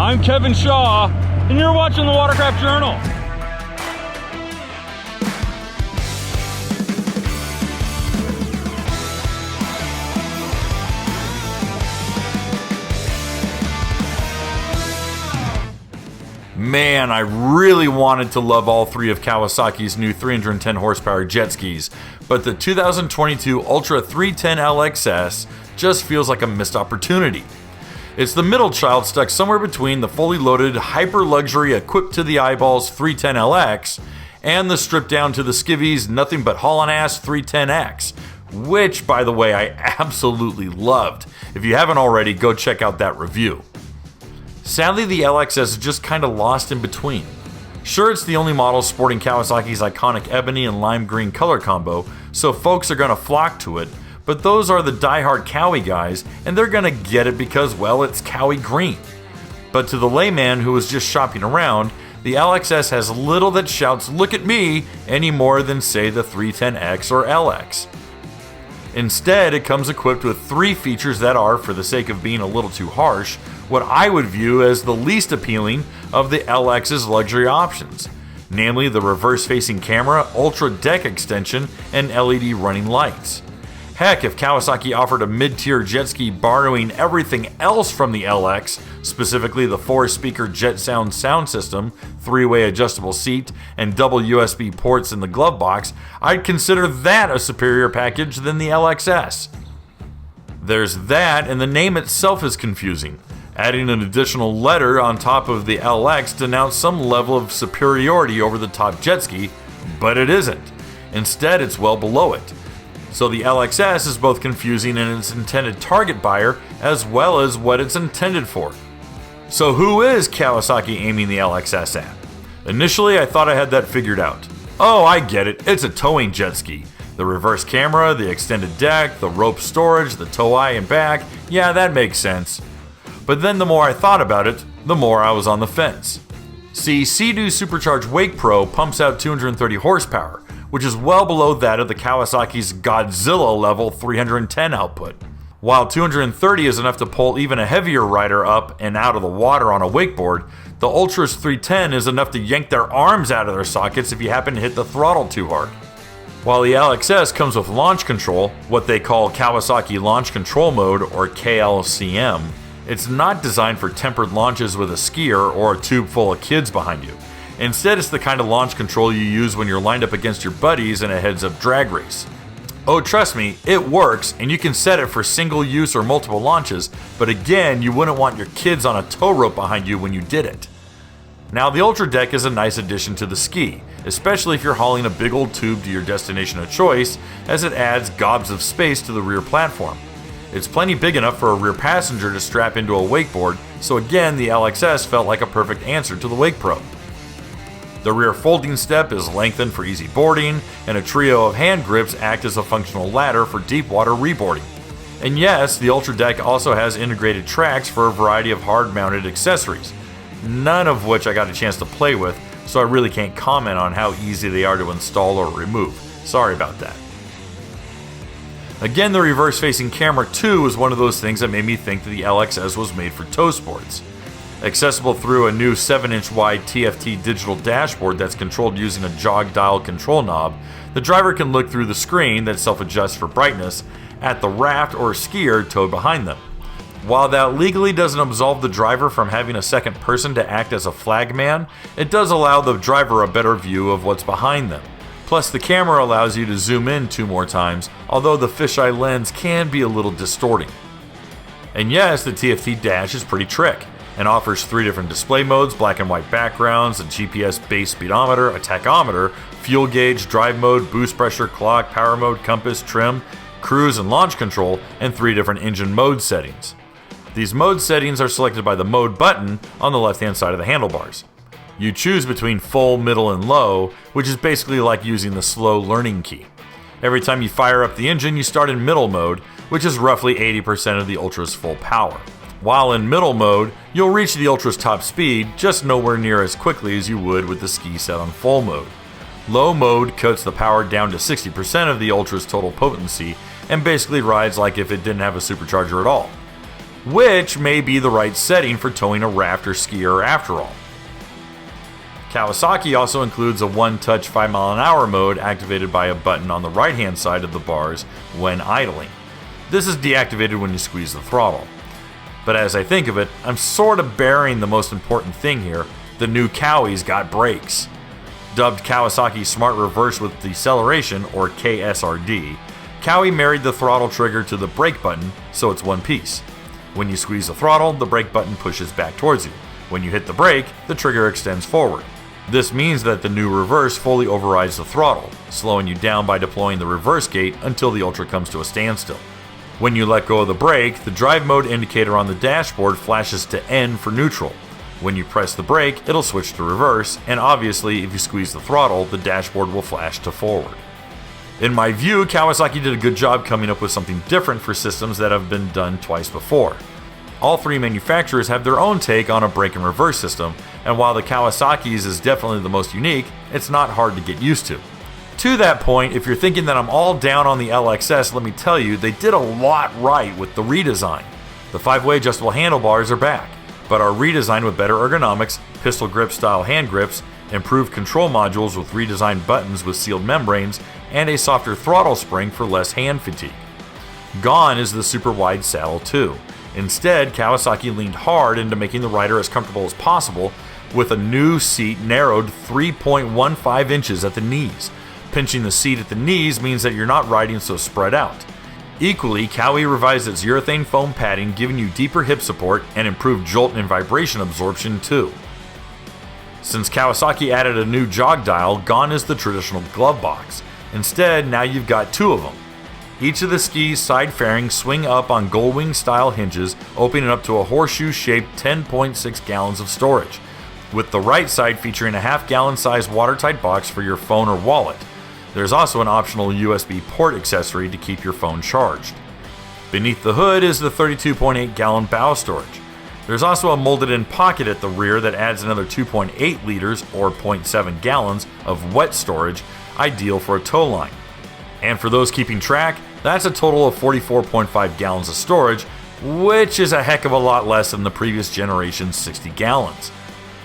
I'm Kevin Shaw, and you're watching the Watercraft Journal. Man, I really wanted to love all three of Kawasaki's new 310 horsepower jet skis, but the 2022 Ultra 310LX-S just feels like a missed opportunity. It's the middle child stuck somewhere between the fully loaded, hyper-luxury, equipped to the eyeballs 310LX and the stripped down to the skivvies, nothing but haulin'-ass 310X, which, by the way, I absolutely loved. If you haven't already, go check out that review. Sadly, the LXS is just kinda lost in between. Sure, it's the only model sporting Kawasaki's iconic ebony and lime green color combo, so folks are gonna flock to it, but those are the die-hard Kawi guys, and they're gonna get it because, well, it's Kawi green. But to the layman who is just shopping around, the LXS has little that shouts, "Look at me," any more than, say, the 310X or LX. Instead, it comes equipped with three features that are, for the sake of being a little too harsh, what I would view as the least appealing of the LX's luxury options, namely the reverse-facing camera, ultra deck extension, and LED running lights. Heck, if Kawasaki offered a mid-tier jet ski borrowing everything else from the LX, specifically the 4-speaker JetSound sound system, 3-way adjustable seat, and double USB ports in the glove box, I'd consider that a superior package than the LXS. There's that, and the name itself is confusing. Adding an additional letter on top of the LX denotes some level of superiority over the top jet ski, but it isn't. Instead, it's well below it. So the LXS is both confusing in its intended target buyer as well as what it's intended for. So who is Kawasaki aiming the LXS at? Initially, I thought I had that figured out. Oh, I get it, it's a towing jet ski. The reverse camera, the extended deck, the rope storage, the tow eye and back, yeah, that makes sense. But then the more I thought about it, the more I was on the fence. See, Sea-Doo Supercharged Wake Pro pumps out 230 horsepower, which is well below that of the Kawasaki's Godzilla level 310 output. While 230 is enough to pull even a heavier rider up and out of the water on a wakeboard, the Ultra's 310 is enough to yank their arms out of their sockets if you happen to hit the throttle too hard. While the LXS comes with launch control, what they call Kawasaki Launch Control Mode or KLCM, it's not designed for tempered launches with a skier or a tube full of kids behind you. Instead, it's the kind of launch control you use when you're lined up against your buddies in a heads-up drag race. Oh, trust me, it works, and you can set it for single use or multiple launches, but again, you wouldn't want your kids on a tow rope behind you when you did it. Now, the Ultra Deck is a nice addition to the ski, especially if you're hauling a big old tube to your destination of choice, as it adds gobs of space to the rear platform. It's plenty big enough for a rear passenger to strap into a wakeboard, so again, the LXS felt like a perfect answer to the Wake Pro. The rear folding step is lengthened for easy boarding, and a trio of hand grips act as a functional ladder for deep water reboarding. And yes, the Ultra Deck also has integrated tracks for a variety of hard-mounted accessories, none of which I got a chance to play with, so I really can't comment on how easy they are to install or remove. Sorry about that. Again, the reverse-facing camera too was one of those things that made me think that the LXS was made for tow sports. Accessible through a new 7-inch wide TFT digital dashboard that's controlled using a jog dial control knob, the driver can look through the screen that self-adjusts for brightness at the raft or skier towed behind them. While that legally doesn't absolve the driver from having a second person to act as a flagman, it does allow the driver a better view of what's behind them. Plus, the camera allows you to zoom in 2 more times, although the fisheye lens can be a little distorting. And yes, the TFT dash is pretty trick, and offers 3 different display modes, black and white backgrounds, a GPS-based speedometer, a tachometer, fuel gauge, drive mode, boost pressure, clock, power mode, compass, trim, cruise and launch control, and 3 different engine mode settings. These mode settings are selected by the mode button on the left-hand side of the handlebars. You choose between full, middle, and low, which is basically like using the slow learning key. Every time you fire up the engine, you start in middle mode, which is roughly 80% of the Ultra's full power. While in middle mode, you'll reach the Ultra's top speed, just nowhere near as quickly as you would with the ski set on full mode. Low mode cuts the power down to 60% of the Ultra's total potency, and basically rides like if it didn't have a supercharger at all. which may be the right setting for towing a raft or skier after all. Kawasaki also includes a one-touch 5-mile-an-hour mode activated by a button on the right-hand side of the bars when idling. This is deactivated when you squeeze the throttle. But as I think of it, I'm sort of burying the most important thing here. The new Kawi's got brakes. Dubbed Kawasaki Smart Reverse with Deceleration, or KSRD, Kawi married the throttle trigger to the brake button, so it's one piece. When you squeeze the throttle, the brake button pushes back towards you. When you hit the brake, the trigger extends forward. This means that the new reverse fully overrides the throttle, slowing you down by deploying the reverse gate until the Ultra comes to a standstill. When you let go of the brake, the drive mode indicator on the dashboard flashes to N for neutral. When you press the brake, it'll switch to reverse, and obviously if you squeeze the throttle, the dashboard will flash to forward. In my view, Kawasaki did a good job coming up with something different for systems that have been done twice before. All three manufacturers have their own take on a brake and reverse system, and while the Kawasaki's is definitely the most unique, it's not hard to get used to. To that point, if you're thinking that I'm all down on the LXS, let me tell you, they did a lot right with the redesign. The 5-way adjustable handlebars are back, but are redesigned with better ergonomics, pistol grip style hand grips, improved control modules with redesigned buttons with sealed membranes, and a softer throttle spring for less hand fatigue. Gone is the super wide saddle too. Instead, Kawasaki leaned hard into making the rider as comfortable as possible with a new seat narrowed 3.15 inches at the knees. Pinching the seat at the knees means that you're not riding so spread out. Equally, Kawi revised its urethane foam padding, giving you deeper hip support and improved jolt and vibration absorption too. Since Kawasaki added a new jog dial, gone is the traditional glove box. Instead, now you've got two of them. Each of the ski's side fairings swing up on Goldwing style hinges, opening up to a horseshoe-shaped 10.6 gallons of storage, with the right side featuring a half-gallon sized watertight box for your phone or wallet. There's also an optional USB port accessory to keep your phone charged. Beneath the hood is the 32.8 gallon bow storage. There's also a molded-in pocket at the rear that adds another 2.8 liters or 0.7 gallons of wet storage, ideal for a tow line. And for those keeping track, that's a total of 44.5 gallons of storage, which is a heck of a lot less than the previous generation's 60 gallons.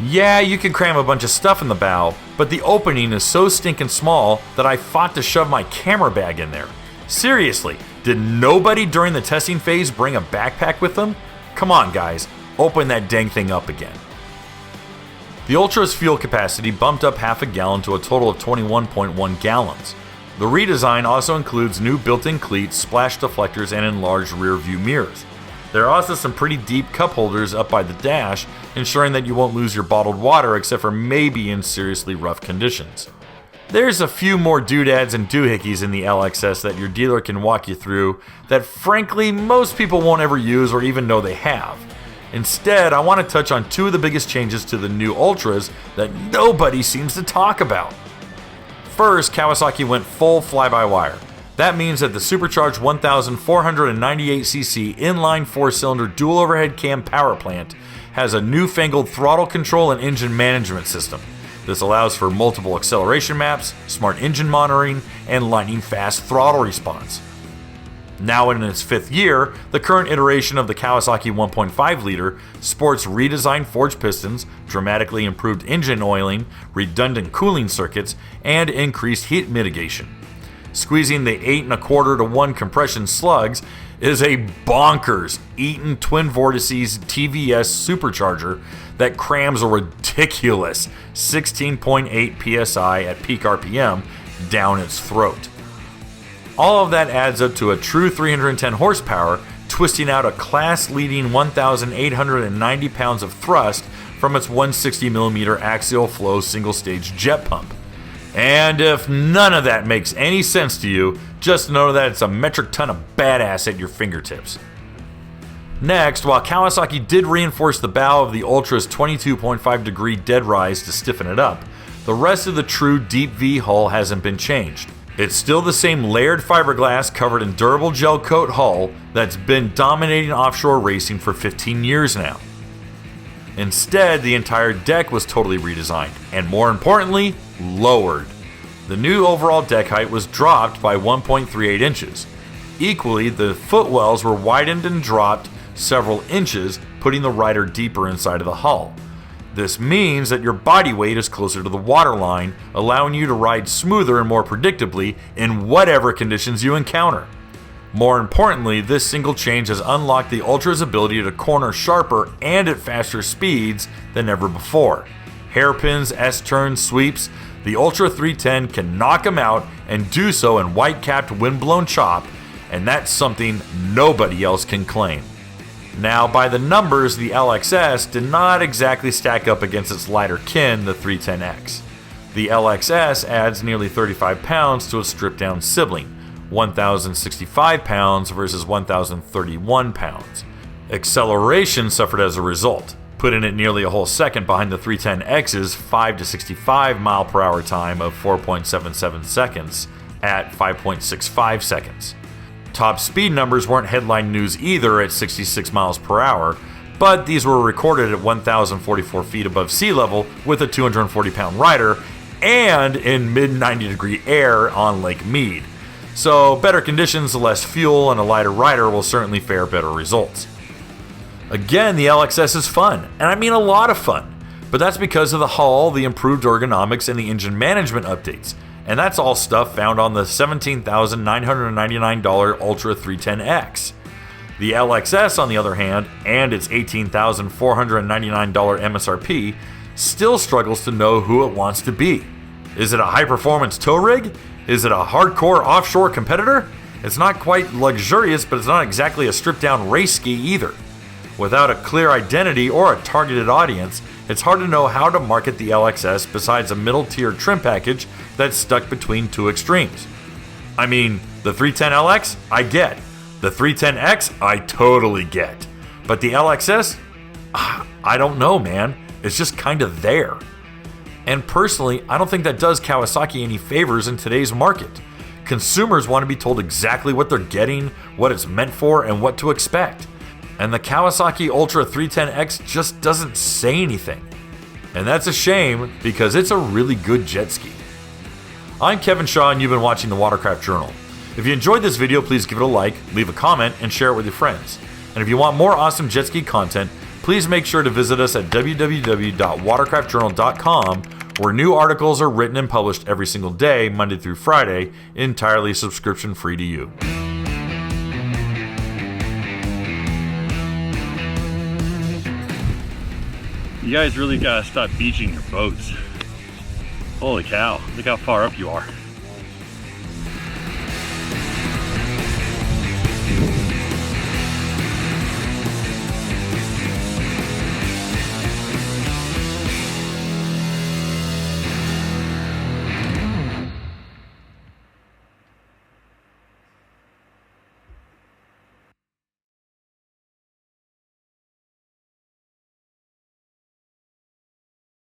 Yeah, you can cram a bunch of stuff in the bow, but the opening is so stinking small that I fought to shove my camera bag in there. Seriously, did nobody during the testing phase bring a backpack with them? Come on guys, open that dang thing up again. The Ultra's fuel capacity bumped up half a gallon to a total of 21.1 gallons. The redesign also includes new built-in cleats, splash deflectors, and enlarged rear view mirrors. There are also some pretty deep cup holders up by the dash, ensuring that you won't lose your bottled water except for maybe in seriously rough conditions. There's a few more doodads and doohickeys in the LXS that your dealer can walk you through that frankly most people won't ever use or even know they have. Instead, I want to touch on two of the biggest changes to the new Ultras that nobody seems to talk about. First, Kawasaki went full fly-by-wire. That means that the supercharged 1,498cc inline 4-cylinder dual overhead cam power plant has a newfangled throttle control and engine management system. This allows for multiple acceleration maps, smart engine monitoring, and lightning-fast throttle response. Now in its 5th year, the current iteration of the Kawasaki 1.5-liter sports redesigned forged pistons, dramatically improved engine oiling, redundant cooling circuits, and increased heat mitigation. Squeezing the 8 1/4 to 1 compression slugs is a bonkers Eaton twin vortices TVS supercharger that crams a ridiculous 16.8 psi at peak RPM down its throat. All of that adds up to a true 310 horsepower, twisting out a class-leading 1,890 pounds of thrust from its 160mm axial flow single-stage jet pump. And if none of that makes any sense to you, just know that it's a metric ton of badass at your fingertips. Next, while Kawasaki did reinforce the bow of the Ultra's 22.5 degree dead rise to stiffen it up, the rest of the true deep V hull hasn't been changed. It's still the same layered fiberglass covered in durable gel coat hull that's been dominating offshore racing for 15 years now. Instead, the entire deck was totally redesigned, and more importantly, lowered. The new overall deck height was dropped by 1.38 inches. Equally, the footwells were widened and dropped several inches, putting the rider deeper inside of the hull. This means that your body weight is closer to the waterline, allowing you to ride smoother and more predictably in whatever conditions you encounter. More importantly, this single change has unlocked the Ultra's ability to corner sharper and at faster speeds than ever before. Hairpins, S-turns, sweeps, the Ultra 310 can knock them out and do so in white-capped wind-blown chop, and that's something nobody else can claim. Now, by the numbers, the LX-S did not exactly stack up against its lighter kin, the 310X. The LX-S adds nearly 35 pounds to a stripped-down sibling, 1,065 pounds versus 1,031 pounds. Acceleration suffered as a result, putting it nearly a whole second behind the 310X's 5 to 65 mile per hour time of 4.77 seconds at 5.65 seconds. Top speed numbers weren't headline news either at 66 miles per hour, but these were recorded at 1,044 feet above sea level with a 240-pound rider and in mid-90 degree air on Lake Mead. So better conditions, less fuel, and a lighter rider will certainly fare better results. Again, the LX-S is fun, and I mean a lot of fun, but that's because of the hull, the improved ergonomics, and the engine management updates. And that's all stuff found on the $17,999 Ultra 310X. The LX-S, on the other hand, and its $18,499 MSRP, still struggles to know who it wants to be. Is it a high-performance tow rig? Is it a hardcore offshore competitor? It's not quite luxurious, but it's not exactly a stripped-down race ski either. Without a clear identity or a targeted audience, it's hard to know how to market the LX-S besides a middle-tier trim package that's stuck between two extremes. I mean, the 310LX, I get. The 310X, I totally get. But the LX-S, I don't know, man. It's just kind of there. And personally, I don't think that does Kawasaki any favors in today's market. Consumers want to be told exactly what they're getting, what it's meant for, and what to expect. And the Kawasaki Ultra 310X just doesn't say anything. And that's a shame because it's a really good jet ski. I'm Kevin Shaw and you've been watching the Watercraft Journal. If you enjoyed this video, please give it a like, leave a comment, and share it with your friends. And if you want more awesome jet ski content, please make sure to visit us at www.watercraftjournal.com, where new articles are written and published every single day, Monday through Friday, entirely subscription free to you. You guys really gotta stop beaching your boats. Holy cow, look how far up you are.